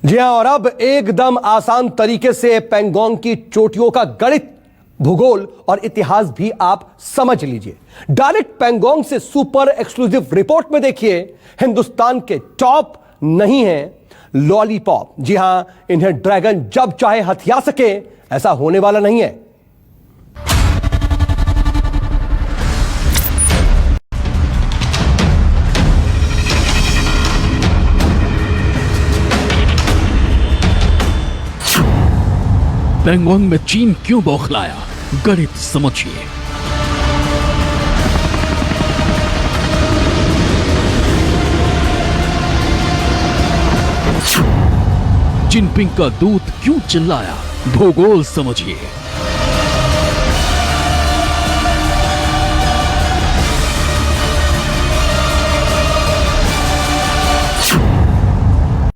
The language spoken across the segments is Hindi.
जी हां, और अब एकदम आसान तरीके से पेंगोंग की चोटियों का गणित, भूगोल और इतिहास भी आप समझ लीजिए। डायरेक्ट पेंगोंग से सुपर एक्सक्लूसिव रिपोर्ट में देखिए, हिंदुस्तान के टॉप नहीं है लॉलीपॉप। जी हां, इन्हें ड्रैगन जब चाहे हथिया सके, ऐसा होने वाला नहीं है। पेंगोंग में चीन क्यों बौखलाया, गणित समझिए। जिनपिंग का दूत क्यों चिल्लाया, भूगोल समझिए।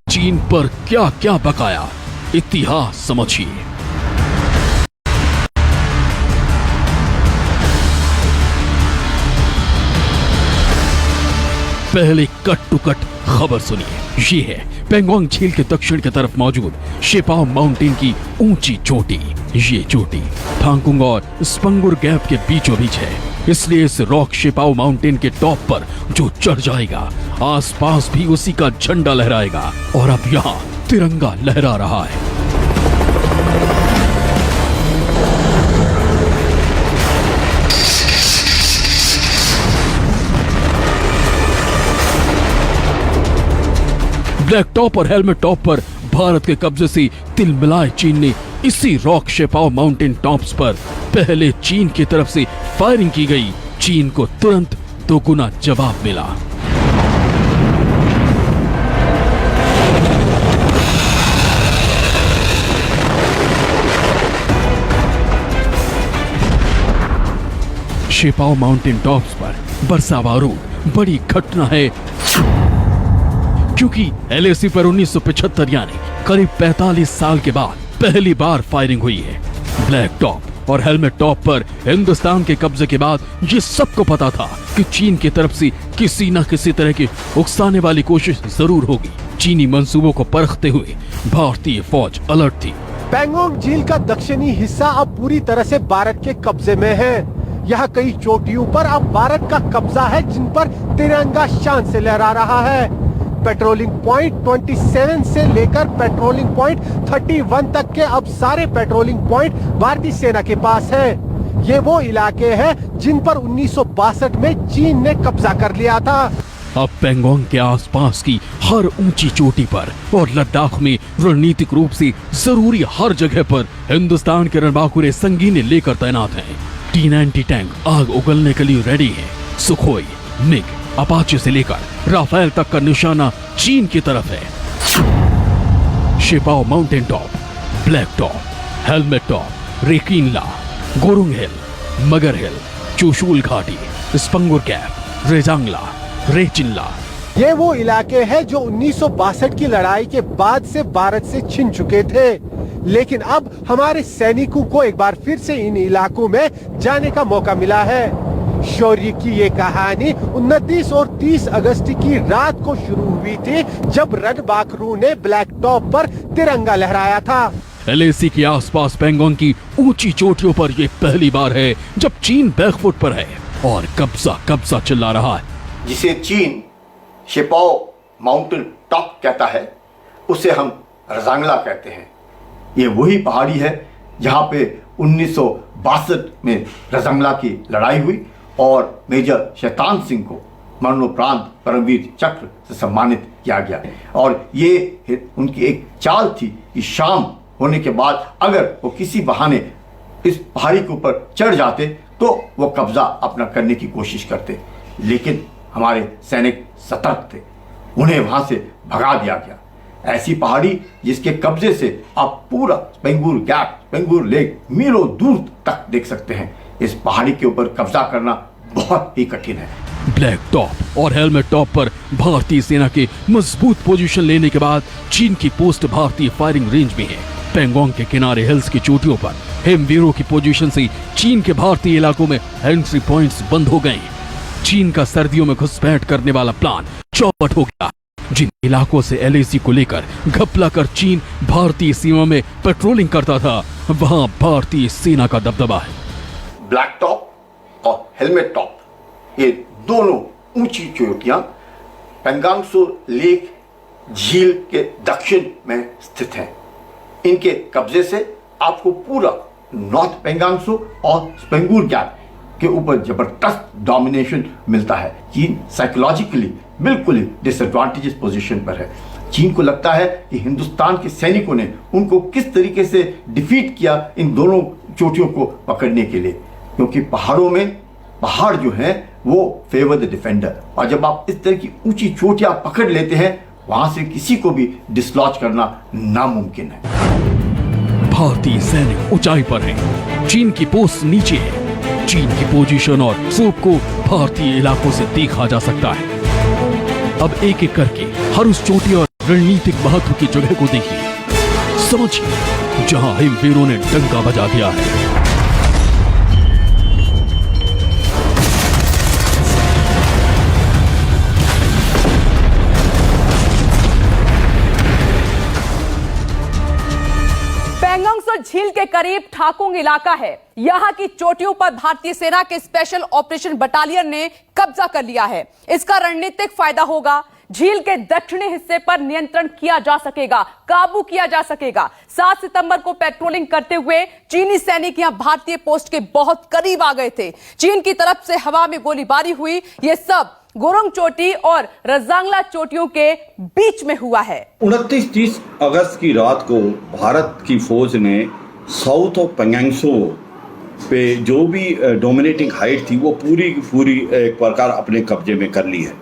चीन पर क्या क्या बकाया, इतिहास समझिए। पहले कट टू कट खबर सुनिए। ये है पेंगोंग झील के दक्षिण की तरफ मौजूद शेपाओ माउंटेन की ऊंची चोटी। ये चोटी थांगकुंग और स्पंगुर गैप के बीचों बीच है, इसलिए इस रॉक शेपाओ माउंटेन के टॉप पर जो चढ़ जाएगा, आसपास भी उसी का झंडा लहराएगा। और अब यहाँ तिरंगा लहरा रहा है। ब्लैक टॉप और हेलमेट टॉप पर भारत के कब्जे से तिलमिलाए चीन ने इसी रॉक शेपाओ माउंटेन टॉप्स पर पहले चीन की तरफ से फायरिंग की गई। चीन को तुरंत दोगुना जवाब मिला। शेपाओ माउंटेन टॉप्स पर बरसा बारूद बड़ी घटना है, क्योंकि LAC पर 1975 यानी करीब 45 साल के बाद पहली बार फायरिंग हुई है। ब्लैक टॉप और हेलमेट टॉप पर हिंदुस्तान के कब्जे के बाद ये सबको पता था कि चीन की तरफ से किसी न किसी तरह की उकसाने वाली कोशिश जरूर होगी। चीनी मंसूबों को परखते हुए भारतीय फौज अलर्ट थी। पेंगोंग झील का दक्षिणी हिस्सा अब पूरी तरह से भारत के कब्जे में है। यहाँ कई चोटियों पर अब भारत का कब्जा है, जिन पर तिरंगा शान से लहरा रहा है। पेट्रोलिंग पॉइंट 27 से लेकर पेट्रोलिंग पॉइंट 31 तक के अब सारे पेट्रोलिंग पॉइंट भारतीय सेना के पास हैं। ये वो इलाके हैं जिन पर 1962 में चीन ने कब्जा कर लिया था। अब पेंगोंग के आसपास की हर ऊंची चोटी पर और लद्दाख में रणनीतिक रूप से जरूरी हर जगह पर हिंदुस्तान के रणबांकुरे संगीने लेकर तैनात हैं। T-90 टैंक आग उगलने के लिए रेडी है। सुखोई, मिग, अपाचे से लेकर राफेल तक का निशाना चीन की तरफ है। Shepao Mountain Top, Black Top, Helmet Top, Rechinla, Gurung Hill, Magar Hill, Chushul घाटी, स्पंगुर गैप, रेजांगला, रेचिनला, ये वो इलाके हैं जो 1962 की लड़ाई के बाद से भारत से छिन चुके थे। लेकिन अब हमारे सैनिकों को एक बार फिर से इन इलाकों में जाने का मौका मिला है। शौर्य की ये कहानी 29 और 30 अगस्त की रात को शुरू हुई थी, जब रणबांकुरे ने ब्लैक टॉप पर तिरंगा लहराया था। LAC के आसपास पेंगोंग की ऊंची चोटियों पर यह पहली बार है जब चीन बैकफुट पर है और कब्जा चिल्ला रहा है। जिसे चीन शेपाओ माउंटेन टॉप कहता है, उसे हम रजांगला कहते हैं। ये वही पहाड़ी है जहाँ पे 1962 में रजांगला की लड़ाई हुई और मेजर शैतान सिंह को मरणोपरांत परमवीर चक्र से सम्मानित किया गया। और ये उनकी एक चाल थी कि शाम होने के बाद अगर वो किसी बहाने इस पहाड़ी के ऊपर चढ़ जाते तो वो कब्जा अपना करने की कोशिश करते, लेकिन हमारे सैनिक सतर्क थे, उन्हें वहां से भगा दिया गया। ऐसी पहाड़ी जिसके कब्जे से आप पूरा स्पेंगुर गैप, स्पेंगुर लेक मीलों दूर तक देख सकते हैं। इस पहाड़ी के ऊपर कब्जा करना बहुत ही कठिन है। ब्लैक टॉप और हेलमेट टॉप पर भारतीय सेना के मजबूत पोजीशन लेने के बाद चीन की पोस्ट भारतीय फायरिंग रेंज में है। पेंगोंग के किनारे हिल्स की चोटियों पर हिमवीरों की पोजीशन से चीन के भारतीय इलाकों में एंट्री पॉइंट्स बंद हो गए। चीन का सर्दियों में घुसपैठ करने वाला प्लान चौपट हो गया। जिन इलाकों से LAC को लेकर घपला कर चीन भारतीय सीमा में पेट्रोलिंग करता था, वहां भारतीय सेना का दबदबा है। ब्लैक टॉप और हेलमेट टॉप, ये दोनों ऊंची चोटियां पेंगांग त्सो लेक झील के दक्षिण में स्थित हैं। इनके कब्जे से आपको पूरा नॉर्थ पेंगांग त्सो और स्पेंगुर गैप के ऊपर जबरदस्त डोमिनेशन मिलता है। चीन साइकोलॉजिकली बिल्कुल ही डिसएडवांटेजेस पोजीशन पर है। चीन को लगता है कि हिंदुस्तान के सैनिकों ने उनको किस तरीके से डिफीट किया इन दोनों चोटियों को पकड़ने के लिए, क्योंकि पहाड़ों में पहाड़ जो है वो फेवर द डिफेंडर, और जब आप इस तरह की ऊंची चोटियां पकड़ लेते हैं, वहां से किसी को भी डिसलॉज करना नामुमकिन है। भारतीय सैनिक ऊंचाई पर है, चीन की पोस्ट नीचे है। चीन की पोजीशन और सूप को भारतीय इलाकों से देखा जा सकता है। अब एक एक करके हर उस चोटी और रणनीतिक महत्व की जगह को देखिए, समझिए जहां हिमवीरों ने डंका बजा दिया है। पेंगोंग त्सो झील के करीब ठाकुंग इलाका है। यहां की चोटियों पर भारतीय सेना के स्पेशल ऑपरेशन बटालियन ने कब्जा कर लिया है। इसका रणनीतिक फायदा होगा। झील के दक्षिणी हिस्से पर नियंत्रण किया जा सकेगा, काबू किया जा सकेगा। 7 सितंबर को पेट्रोलिंग करते हुए चीनी सैनिक यहां भारतीय पोस्ट के बहुत करीब आ गए थे। चीन की तरफ से हवा में गोलीबारी हुई। यह सब गुरुंग चोटी और रजांगला चोटियों के बीच में हुआ है। 29-30 अगस्त की रात को भारत की फौज ने साउथ ऑफ पेंगांग त्सो पे जो भी डोमिनेटिंग हाइट थी वो पूरी एक प्रकार अपने कब्जे में कर ली है,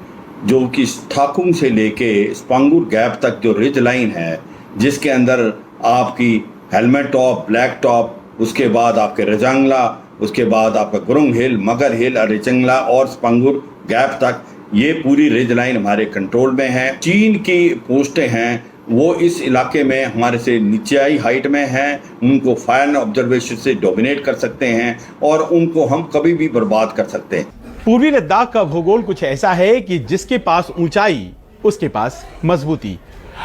जो कि ठाकुंग से लेके स्पांगुर गैप तक जो रिज लाइन है, जिसके अंदर आपकी हेलमेट टॉप, ब्लैक टॉप, उसके बाद आपके रजांगला, उसके बाद आपका गुरुंग हिल, मगर हिल, अरिचंगला और स्पांगुर गैप तक ये पूरी रिज लाइन हमारे कंट्रोल में है। चीन की पोस्टें हैं वो इस इलाके में हमारे से नीचाई हाइट में हैं, उनको फायर ऑब्जर्वेशन से डोमिनेट कर सकते हैं और उनको हम कभी भी बर्बाद कर सकते हैं। पूर्वी लद्दाख का भूगोल कुछ ऐसा है कि जिसके पास ऊंचाई उसके पास मजबूती।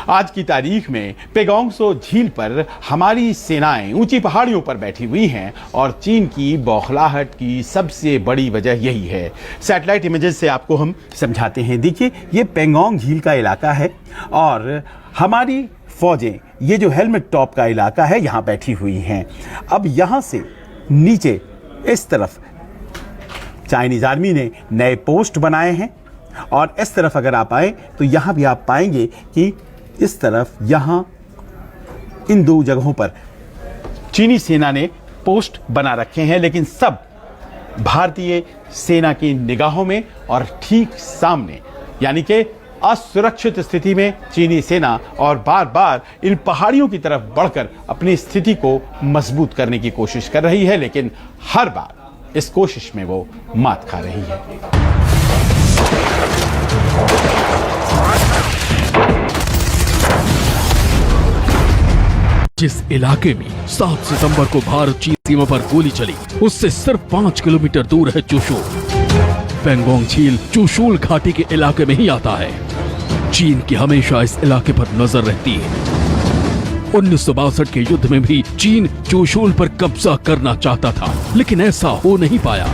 आज की तारीख में पेंगोंग त्सो झील पर हमारी सेनाएं ऊंची पहाड़ियों पर बैठी हुई हैं और चीन की बौखलाहट की सबसे बड़ी वजह यही है। सैटेलाइट इमेजेस से आपको हम समझाते हैं। देखिए, ये पेंगोंग झील का इलाका है और हमारी फौजें ये जो हेलमेट टॉप का इलाका है यहाँ बैठी हुई हैं। अब यहाँ से नीचे इस तरफ चाइनीज आर्मी ने नए पोस्ट बनाए हैं और इस तरफ अगर आप आए तो यहाँ भी आप पाएंगे कि इस तरफ यहाँ इन दो जगहों पर चीनी सेना ने पोस्ट बना रखे हैं, लेकिन सब भारतीय सेना की निगाहों में और ठीक सामने, यानी कि असुरक्षित स्थिति में चीनी सेना और बार बार इन पहाड़ियों की तरफ बढ़कर अपनी स्थिति को मजबूत करने की कोशिश कर रही है, लेकिन हर बार इस कोशिश में वो मात खा रही है। जिस इलाके में 7 सितंबर को भारत चीन सीमा पर गोली चली, उससे सिर्फ 5 किलोमीटर दूर है चुशूल। पेंगोंग झील चुशूल घाटी के इलाके में ही आता है। चीन की हमेशा इस इलाके पर नजर रहती है। 1962 के युद्ध में भी चीन चुशूल पर कब्जा करना चाहता था, लेकिन ऐसा हो नहीं पाया।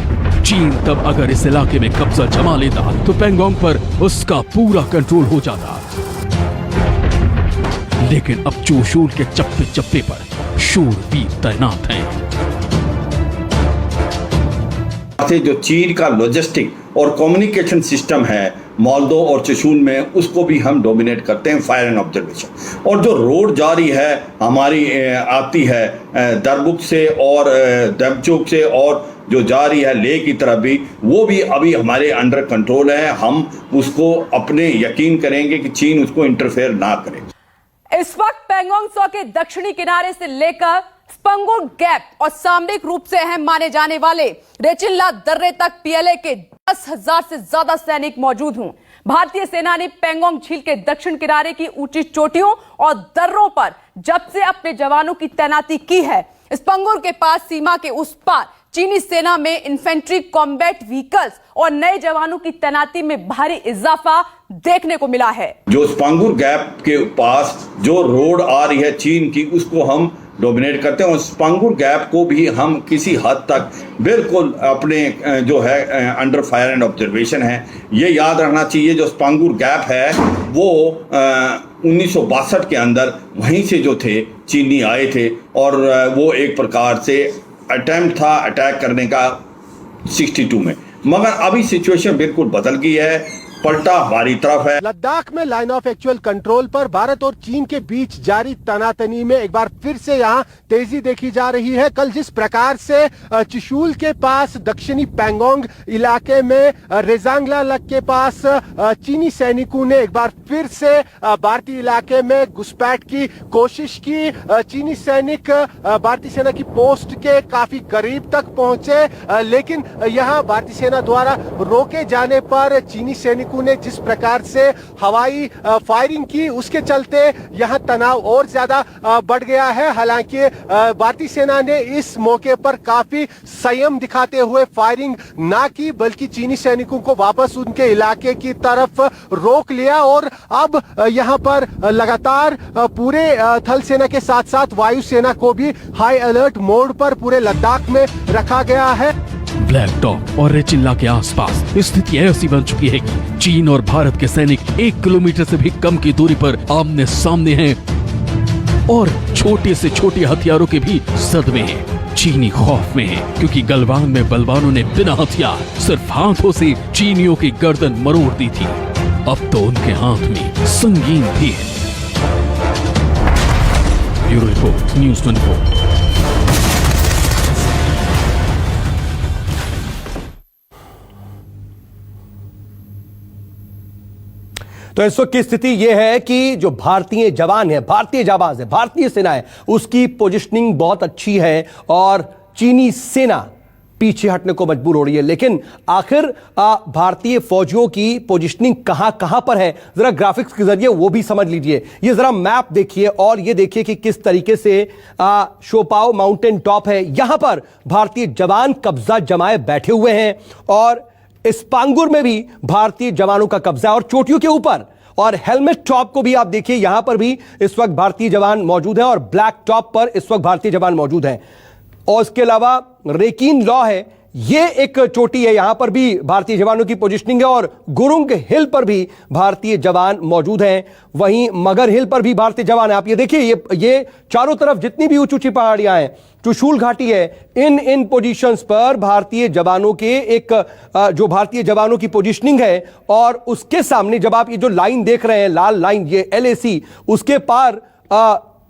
चीन तब अगर इस इलाके में कब्जा जमा लेता तो पेंगोंग पर उसका पूरा कंट्रोल हो जाता, लेकिन अब चुशूल के चप्पे चप्पे पर शूरवीर तैनात हैं। जो चीन का लॉजिस्टिक और कम्युनिकेशन सिस्टम है मोल्दो और चुशूल में, उसको भी हम डोमिनेट करते हैं, फायर एंड ऑब्जर्वेशन। और जो रोड जारी है हमारी आती है दरबुक से और दमचुक से और जो जा रही है लेह की तरफ भी, वो भी अभी हमारे अंडर कंट्रोल है। हम उसको अपने यकीन करेंगे कि चीन उसको इंटरफेयर ना करे। इस वक्त पेंगोंग त्सो के दक्षिणी किनारे से लेकर स्पंगुर गैप और सामरिक रूप से अहम माने जाने वाले रेचिनला दर्रे तक पीएलए के 10,000 से ज्यादा सैनिक मौजूद हूं। भारतीय सेना ने पेंगोंग झील के दक्षिण किनारे की ऊंची चोटियों और दर्रों पर जब से अपने जवानों की तैनाती की है। स्पंगुर के पास सीमा के उस पार चीनी सेना में इन्फेंट्री कॉम्बैट व्हीकल्स और नए जवानों की तैनाती में भारी इजाफा देखने को मिला है। जो स्पांगुर गैप के पास जो रोड आ रही है चीन की, उसको हम डोमिनेट करते हैं और स्पांगुर गैप को भी हम किसी हद तक बिल्कुल अपने जो है अंडर फायर एंड ऑब्जर्वेशन है। ये याद रखना चाहिए जो स्पांगुर गैप है वो 1962 के अंदर वहीं से जो थे चीनी आए थे और वो एक प्रकार से अटेम्प्ट था अटैक करने का 62 में, मगर अभी सिचुएशन बिल्कुल बदल गई है, पलटा हमारी तरफ है। लद्दाख में लाइन ऑफ एक्चुअल कंट्रोल पर भारत और चीन के बीच जारी तनातनी में एक बार फिर से यहां तेजी देखी जा रही है। कल जिस प्रकार से चुशूल के पास दक्षिणी पैंगोंग इलाके में रेजांगला के पास चीनी सैनिकों ने एक बार फिर से भारतीय इलाके में घुसपैठ की कोशिश की। चीनी सैनिक भारतीय सेना की पोस्ट के काफी करीब तक पहुंचे, लेकिन यहां भारतीय सेना द्वारा रोके जाने पर चीनी सैनिक ने जिस प्रकार से हवाई फायरिंग की, उसके चलते यहां तनाव और ज्यादा बढ़ गया है। हालांकि भारतीय सेना ने इस मौके पर काफी संयम दिखाते हुए फायरिंग ना की, बल्कि चीनी सैनिकों को वापस उनके इलाके की तरफ रोक लिया और अब यहां पर लगातार पूरे थल सेना के साथ साथ वायुसेना को भी हाई अलर्ट मोड पर पूरे लद्दाख में रखा गया है। ब्लैक टॉप और रेचिल्ला के आसपास स्थिति ऐसी बन चुकी है कि चीन और भारत के सैनिक 1 किलोमीटर से भी कम की दूरी पर आमने सामने हैं और छोटे से छोटे हथियारों के भी सदमे हैं। चीनी खौफ में है क्योंकि गलवान में बलवानों ने बिना हथियार सिर्फ हाथों से चीनियों की गर्दन मरोड़ दी थी, अब तो उनके हाथ में संगीन भी है। Bureau report, news 24। तो इस वक्त की स्थिति यह है कि जो भारतीय जवान है, भारतीय जाबाज है, भारतीय सेना है, उसकी पोजीशनिंग बहुत अच्छी है और चीनी सेना पीछे हटने को मजबूर हो रही है। लेकिन आखिर भारतीय फौजियों की पोजीशनिंग कहां पर है, जरा ग्राफिक्स के जरिए वो भी समझ लीजिए। ये जरा मैप देखिए और ये देखिए कि किस तरीके से शोपाओ माउंटेन टॉप है, यहां पर भारतीय जवान कब्जा जमाए बैठे हुए हैं और स्पांगुर में भी भारतीय जवानों का कब्जा और चोटियों के ऊपर और हेलमेट टॉप को भी आप देखिए, यहां पर भी इस वक्त भारतीय जवान मौजूद हैं और ब्लैक टॉप पर इस वक्त भारतीय जवान मौजूद हैं। और इसके अलावा रेकिन लॉ है, ये एक चोटी है, यहां पर भी भारतीय जवानों की पोजीशनिंग है और गुरुंग हिल पर भी भारतीय जवान मौजूद हैं। वहीं मगर हिल पर भी भारतीय जवान है। आप ये देखिए, ये चारों तरफ जितनी भी ऊंची ऊंची पहाड़ियां हैं, चुशूल घाटी है, इन पोजीशंस पर भारतीय जवानों के एक जो भारतीय जवानों की पोजीशनिंग है और उसके सामने जब आप ये जो लाइन देख रहे हैं, लाल लाइन, ये LAC, उसके पार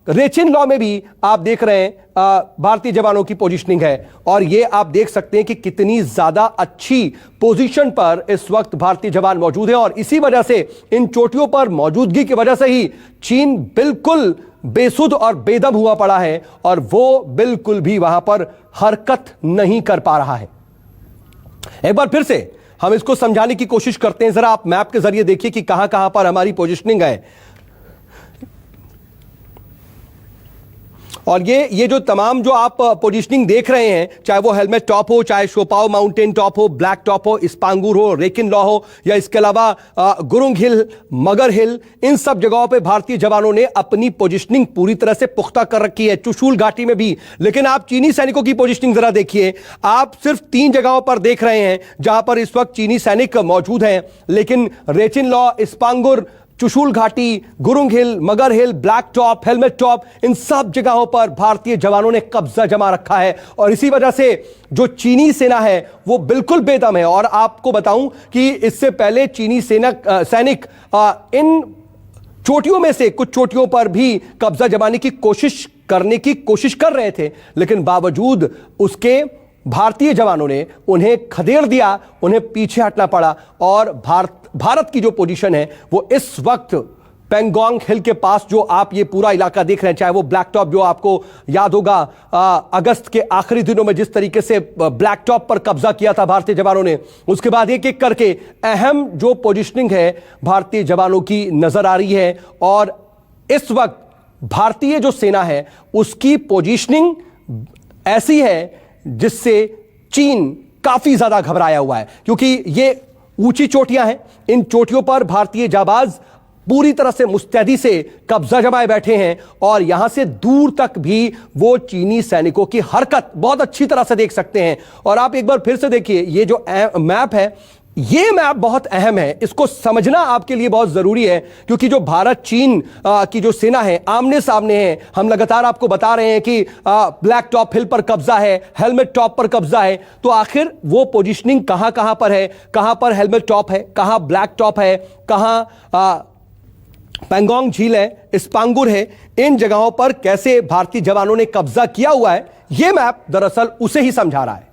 रेचिन लॉ में भी आप देख रहे हैं भारतीय जवानों की पोजीशनिंग है और ये आप देख सकते हैं कि कितनी ज्यादा अच्छी पोजीशन पर इस वक्त भारतीय जवान मौजूद है और इसी वजह से इन चोटियों पर मौजूदगी की वजह से ही चीन बिल्कुल बेसुध और बेदम हुआ पड़ा है और वो बिल्कुल भी वहां पर हरकत नहीं कर पा रहा है। एक बार फिर से हम इसको समझाने की कोशिश करते हैं। जरा आप मैप के जरिए देखिए कि कहां कहां पर हमारी पोजीशनिंग है और ये जो तमाम जो आप पोजीशनिंग देख रहे हैं, चाहे वो हेलमेट टॉप हो, चाहे शोपाओ माउंटेन टॉप हो, ब्लैक टॉप हो, स्पांगुर हो, रेकिन लॉ हो या इसके अलावा गुरुंग हिल, मगर हिल, इन सब जगहों पे भारतीय जवानों ने अपनी पोजीशनिंग पूरी तरह से पुख्ता कर रखी है, चुशूल घाटी में भी। लेकिन आप चीनी सैनिकों की पोजीशनिंग जरा देखिए, आप सिर्फ 3 जगहों पर देख रहे हैं जहां पर इस वक्त चीनी सैनिक मौजूद हैं, लेकिन रेचिन लॉ, स्पांगुर, चुशूल घाटी, गुरुंग हिल, मगर हिल, ब्लैक टॉप, हेलमेट टॉप, इन सब जगहों पर भारतीय जवानों ने कब्जा जमा रखा है और इसी वजह से जो चीनी सेना है वो बिल्कुल बेदम है। और आपको बताऊं कि इससे पहले चीनी सैनिक इन चोटियों में से कुछ चोटियों पर भी कब्जा जमाने की कोशिश कर रहे थे, लेकिन बावजूद उसके भारतीय जवानों ने उन्हें खदेड़ दिया, उन्हें पीछे हटना पड़ा और भारत की जो पोजीशन है वो इस वक्त पेंगोंग हिल के पास, जो आप ये पूरा इलाका देख रहे हैं, चाहे वो ब्लैक टॉप, जो आपको याद होगा अगस्त के आखिरी दिनों में जिस तरीके से ब्लैक टॉप पर कब्जा किया था भारतीय जवानों ने, उसके बाद एक एक करके अहम जो पोजीशनिंग है भारतीय जवानों की नजर आ रही है और इस वक्त भारतीय जो सेना है उसकी पोजीशनिंग ऐसी है जिससे चीन काफी ज्यादा घबराया हुआ है, क्योंकि ये ऊंची चोटियां हैं। इन चोटियों पर भारतीय जाबाज पूरी तरह से मुस्तैदी से कब्जा जमाए बैठे हैं और यहां से दूर तक भी वो चीनी सैनिकों की हरकत बहुत अच्छी तरह से देख सकते हैं। और आप एक बार फिर से देखिए, ये जो मैप है, ये मैप बहुत अहम है, इसको समझना आपके लिए बहुत जरूरी है, क्योंकि जो भारत चीन की जो सेना है आमने सामने है। हम लगातार आपको बता रहे हैं कि ब्लैक टॉप हिल पर कब्जा है, हेलमेट टॉप पर कब्जा है, तो आखिर वो पोजीशनिंग कहां कहां पर है, कहां पर हेलमेट टॉप है, कहां ब्लैक टॉप है, कहां पैंगोंग झील है, स्पांगुर है, इन जगहों पर कैसे भारतीय जवानों ने कब्जा किया हुआ है, यह मैप दरअसल उसे ही समझा रहा है।